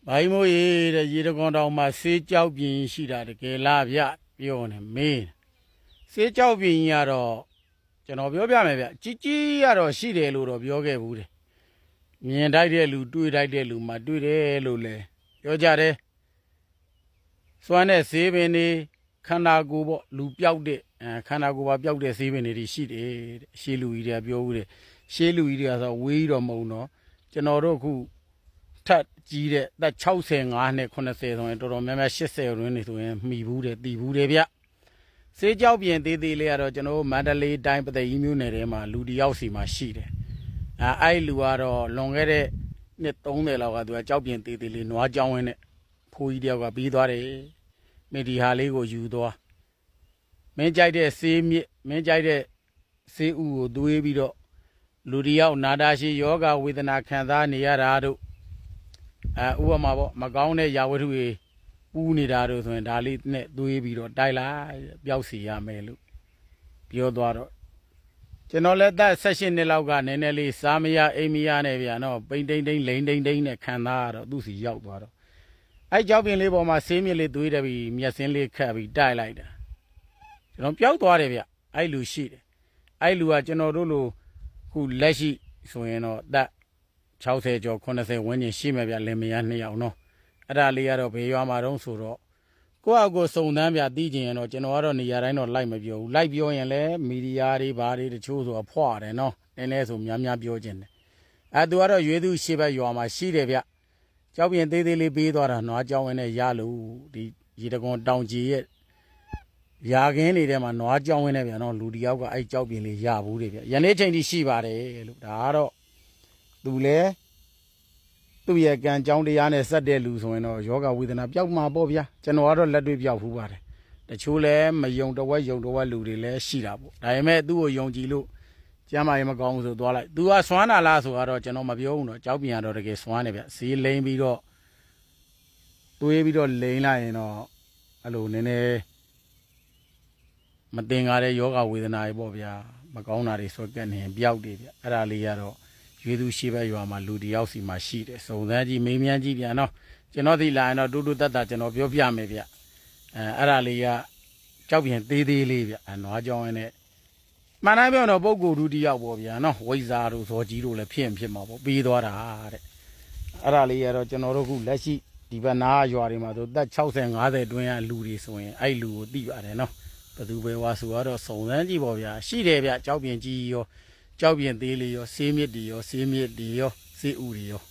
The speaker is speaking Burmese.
ဘာမို့တဲ့ရေတကွန်တောင်မှာဆေးကြောက်ပြင်းရှိတာတကယ်လားဗျပြောနေမင်းဆေးကြောက်ပြင်းကြီးကတော့ကျွန်တော်ပြောပြမယ်ဗျကြီးကြီးကတော့ရှိတယ်လို့တော့ပြောခဲ့ဘူးတယ်မြင်တိုက်တဲ့လူတွေ့တိုက်တဲ့လူမှတွေ့တယ်လို့လဲပြောကြတယ်စွမ်းတဲ့ဆေးပင်တွေခန္ဓာကိုယ်ပေါ့လူပြောက်တဲ့ခန္ဓာကိုယ်ပါပြောက်တဲ့ဆေးပင်တွေရှိတယ်တဲ့ရှေးလူကြီးတွေကပြောဦးတယ်ရှေးလူကြီးတွေကဆိုဝေးတော့မဟုတ်တော့ကျွန်တော်တို့ခုထက်ကြီးတဲ့သက်65နဲ့80ဆိုရင်တော်တော်များများ80ရင်းနေဆိုရင်မှီဘူးတယ်တည်ဘူးတယ်ဗျဆေးကြောက်ပြင်သေးသေးလေးကတော့ကျွန်တော်မန္တလေးတိုင်းပသိမ်မြို့နယ်ထဲမှာလူတယောက်စီမှာရှိတယ်အဲ့လူကတော့လွန်ခဲ့တဲ့နှစ်30လောက်ကသူကကြောက်ပြင်သေးသေးလေးနွားကြောင်းဝင်းနဲ့ဖိုးကြီးတယောက်ကပြီးသွားတယ်မင်းဒီဟာလေးကိုယူသွားမင်းကြိုက်တဲ့ဆေးမြစ်မင်းကြိုက်တဲ့ဆေးဥကိုသွေးပြီးတော့လူတယောက်နာတာရှိယောဂဝေဒနာခံစားနေရတာတို့ဥပမာပေါ့မကောင်းတဲ့ယာဝတ္ထုတွေပူးနေတာတို့ဆိုရင်ဒါလေးနဲ့သွေးပြီးတော့တိုက်လိုက်ပျောက်စီရမယ်လို့ပြောသွားတော့ကျွန်တော်လည်းသက်16နှစ်လောက်ကနည်းနည်းလေးစားမရအိမ်မရနဲ့ဗျာနော်ပိန်တိန်တိန်လိန်တိန်တိန်နဲ့ခံစားရတော့သူ့စီရောက်သွားတော့အဲ့ကြောက်ပင်လေးပေါ်မှာဆေးမြစ်လေးသွေးတယ်ပြီးမျက်စင်းလေးခတ်ပြီးတိုက်လိုက်တာကျွန်တော်ပျောက်သွားတယ်ဗျအဲ့လူရှိတယ်အဲ့လူကကျွန်တော်တို့လိုခုလက်ရှိဆိုရင်တော့သက်60ကျော်80ဝန်းကျင်ရှိမယ်ဗျလင်မယား2ယောက်နော်အဲ့ဒါလေးကတော့ဘေးရွာမှာတော့ဆိုတော့ကိုယ့်အကိုစုံတန်းဗျသိကျင်ရင်တော့ကျွန်တော်ကတော့နေရာတိုင်းတော့လိုက်မပြောဘူးလိုက်ပြောရင်လည်းမီဒီယာတွေဘာတွေတချို့ဆိုအဖွာတယ်နော်နည်းနည်းဆိုများများပြောခြင်းတယ်သူကတော့ရွေးသူရှေ့ဘက်ရွာမှာရှိတယ်ဗျကြောက်ပြင်သေးသေးလေးပေးသွားတာနွားကြောင်းဝင်းနဲ့ရလို့ဒီရေတကွန်တောင်ကြီးရဲ့ရာခင်းတွေထဲမှာနွားကြောင်းဝင်းနဲ့ဗျနော်လူတယောက်ကအဲ့ကြောက်ပြင်လေးရဘူးတွေဗျယနေ့ချိန်ထိရှိပါတယ်လို့ဒါကတော့သူလဲသူ့ရဲ့ကံကြောင်းတရားနဲ့ဆက်တဲ့လူဆိုရင်တော့ယောဂဝေဒနာပျောက်မှာပေါ့ဗျာကျွန်တော်ကတော့လက်တွေ့ပျောက်ဖူးပါတယ်တချို့လဲမယုံတဝက်ယုံတဝက်လူတွေလည်းရှိတာပေါ့ဒါပေမဲ့သူ့ကိုယုံကြည်လို့ကျမ်းမာရေးမကောင်းဘူးဆိုသွားလိုက်သူကစွမ်းတာလားဆိုတော့ကျွန်တော်မပြောဘူးတော့ကြောက်ပြန်တော့တကယ်စွမ်းတယ်ဗျဈေးလိမ့်ပြီးတော့သွေးပြီးတော့လိမ့်လိုက်ရင်တော့အဲ့လိုနည်းနည်းမတင်ကားတဲ့ယောဂဝေဒနာတွေပေါ့ဗျာမကောင်းတာတွေဆွဲကက်နေရင်ပျောက်တယ်ဗျအဲ့ဒါလေးကတော့ရွေးသူရှိဘက်ရွာမှာလူတယောက်စီမှာရှိတယ်စုံစမ်းကြည့်မေးမြန်းကြည့်ပြန်နော်ကျွန်တော်ဒီလာရင်တော့တူတူတက်တာကျွန်တော်ပြောပြမယ်ဗျအဲ့ဒါလေးကကြောက်ပြန်သေးသေးလေးဗျနွားကြောင်းနဲ့မှန်တိုင်းပြောတော့ပုဂ္ဂိုလ်ဒုတိယပေါ့ဗျာနော်ဝိဇာတို့ဇော်ကြီးတို့လည်းဖြစ်မှာပေါ့ပြီးသွားတာတဲ့အဲ့ဒါလေးကတော့ကျွန်တော်တို့ခုလက်ရှိဒီဘက်နားရွာတွေမှာဆိုသက်60 50တွင်းကလူတွေဆိုရင်အဲ့လူကိုသိပါတယ်နော်ဘယ်သူပဲဝါဆိုတော့စုံစမ်းကြည့်ပေါ့ဗျာရှိတယ်ဗျကြောက်ပြန်ကြီးရောကြောက်ပြင်သေးလေးရောဆေးမြစ်တွေရောဆေးမြစ်တွေရောဆေးဥတွေရော